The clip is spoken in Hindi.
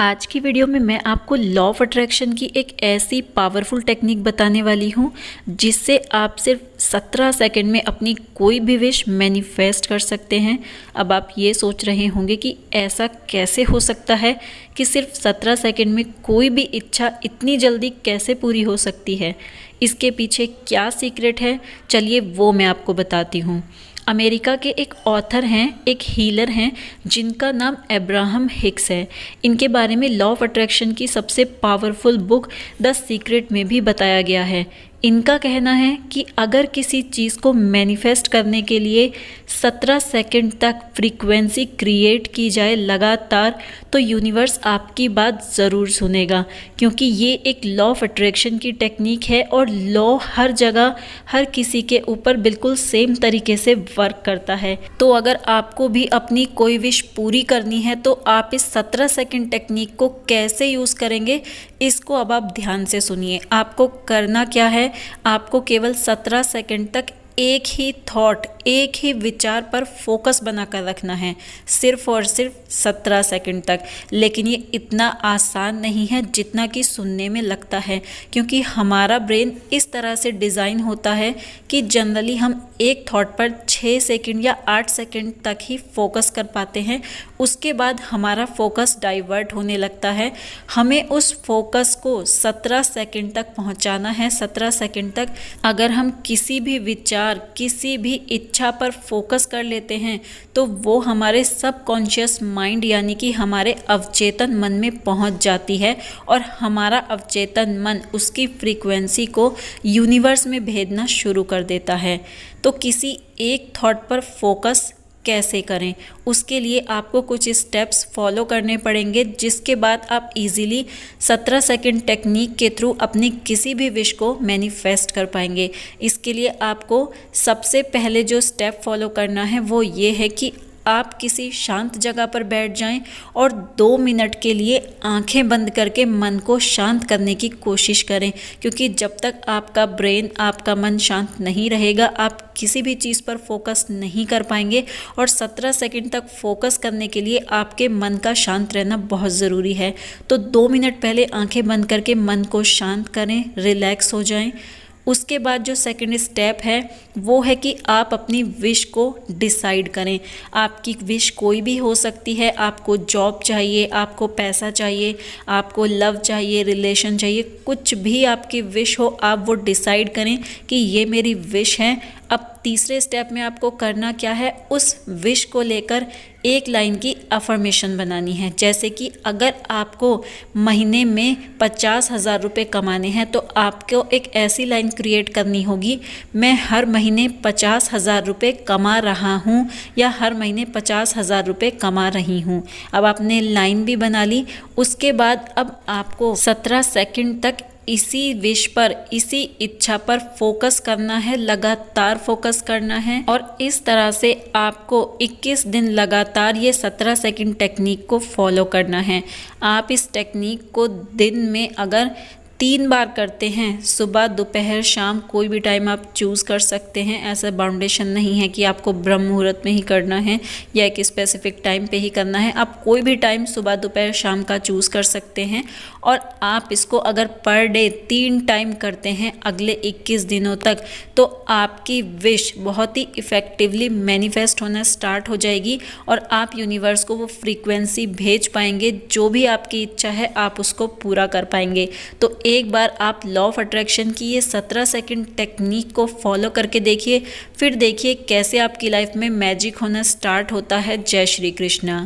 आज की वीडियो में मैं आपको लॉ ऑफ अट्रैक्शन की एक ऐसी पावरफुल टेक्निक बताने वाली हूँ जिससे आप सिर्फ 17 सेकंड में अपनी कोई भी विश मैनिफेस्ट कर सकते हैं। अब आप ये सोच रहे होंगे कि ऐसा कैसे हो सकता है कि सिर्फ 17 सेकंड में कोई भी इच्छा इतनी जल्दी कैसे पूरी हो सकती है। इसके पीछे क्या सीक्रेट है, चलिए वो मैं आपको बताती हूँ। अमेरिका के एक ऑथर हैं, एक हीलर हैं जिनका नाम अब्राहम हिक्स है। इनके बारे में लॉ ऑफ अट्रैक्शन की सबसे पावरफुल बुक द सीक्रेट में भी बताया गया है। इनका कहना है कि अगर किसी चीज़ को मैनिफेस्ट करने के लिए 17 सेकंड तक फ्रीक्वेंसी क्रिएट की जाए लगातार, तो यूनिवर्स आपकी बात ज़रूर सुनेगा, क्योंकि ये एक लॉ ऑफ अट्रैक्शन की टेक्निक है और लॉ हर जगह हर किसी के ऊपर बिल्कुल सेम तरीके से वर्क करता है। तो अगर आपको भी अपनी कोई विश पूरी करनी है तो आप इस 17 सेकंड टेक्निक को कैसे यूज़ करेंगे, इसको अब आप ध्यान से सुनिए। आपको करना क्या है, आपको केवल 17 सेकंड तक एक ही थॉट, एक ही विचार पर फोकस बनाकर रखना है, सिर्फ और सिर्फ 17 सेकंड तक। लेकिन ये इतना आसान नहीं है जितना कि सुनने में लगता है, क्योंकि हमारा ब्रेन इस तरह से डिज़ाइन होता है कि जनरली हम एक थॉट पर 6 सेकंड या 8 सेकंड तक ही फोकस कर पाते हैं। उसके बाद हमारा फोकस डाइवर्ट होने लगता है। हमें उस फोकस को 17 सेकंड तक पहुंचाना है। 17 सेकंड तक अगर हम किसी भी विचार, किसी भी इच्छा पर फोकस कर लेते हैं तो वो हमारे सबकॉन्शियस माइंड यानी कि हमारे अवचेतन मन में पहुंच जाती है और हमारा अवचेतन मन उसकी फ्रीक्वेंसी को यूनिवर्स में भेजना शुरू कर देता है। तो किसी एक थॉट पर फोकस कैसे करें, उसके लिए आपको कुछ स्टेप्स फॉलो करने पड़ेंगे, जिसके बाद आप इजीली 17 सेकंड टेक्निक के थ्रू अपनी किसी भी विश को मैनिफेस्ट कर पाएंगे। इसके लिए आपको सबसे पहले जो स्टेप फॉलो करना है वो ये है कि आप किसी शांत जगह पर बैठ जाएं और 2 मिनट के लिए आंखें बंद करके मन को शांत करने की कोशिश करें, क्योंकि जब तक आपका ब्रेन, आपका मन शांत नहीं रहेगा, आप किसी भी चीज़ पर फोकस नहीं कर पाएंगे। और 17 सेकंड तक फोकस करने के लिए आपके मन का शांत रहना बहुत ज़रूरी है। तो 2 मिनट पहले आंखें बंद करके मन को शांत करें, रिलैक्स हो जाएं। उसके बाद जो सेकंड स्टेप है वो है कि आप अपनी विश को डिसाइड करें। आपकी विश कोई भी हो सकती है। आपको जॉब चाहिए, आपको पैसा चाहिए, आपको लव चाहिए, रिलेशन चाहिए, कुछ भी आपकी विश हो, आप वो डिसाइड करें कि ये मेरी विश है। अब तीसरे स्टेप में आपको करना क्या है, उस विश को लेकर एक लाइन की अफर्मेशन बनानी है। जैसे कि अगर आपको महीने में 50,000 रुपये कमाने हैं तो आपको एक ऐसी लाइन क्रिएट करनी होगी, मैं हर महीने 50,000 रुपये कमा रहा हूँ या हर महीने 50,000 रुपये कमा रही हूँ। अब आपने लाइन भी बना ली। उसके बाद अब आपको 17 सेकंड तक इसी विश पर, इसी इच्छा पर फोकस करना है, लगातार फोकस करना है। और इस तरह से आपको 21 दिन लगातार ये 17 सेकंड टेक्निक को फॉलो करना है। आप इस टेक्निक को दिन में अगर 3 बार करते हैं, सुबह, दोपहर, शाम, कोई भी टाइम आप चूज़ कर सकते हैं। ऐसा बाउंडेशन नहीं है कि आपको ब्रह्म मुहूर्त में ही करना है या एक स्पेसिफिक टाइम पे ही करना है। आप कोई भी टाइम सुबह, दोपहर, शाम का चूज़ कर सकते हैं। और आप इसको अगर पर डे 3 टाइम करते हैं अगले 21 दिनों तक, तो आपकी विश बहुत ही इफ़ेक्टिवली मैनिफेस्ट होना स्टार्ट हो जाएगी और आप यूनिवर्स को वो फ्रीक्वेंसी भेज पाएंगे। जो भी आपकी इच्छा है आप उसको पूरा कर पाएंगे। तो एक बार आप लॉ ऑफ अट्रैक्शन की ये 17 सेकंड टेक्निक को फॉलो करके देखिए, फिर देखिए कैसे आपकी लाइफ में मैजिक होना स्टार्ट होता है। जय श्री कृष्णा।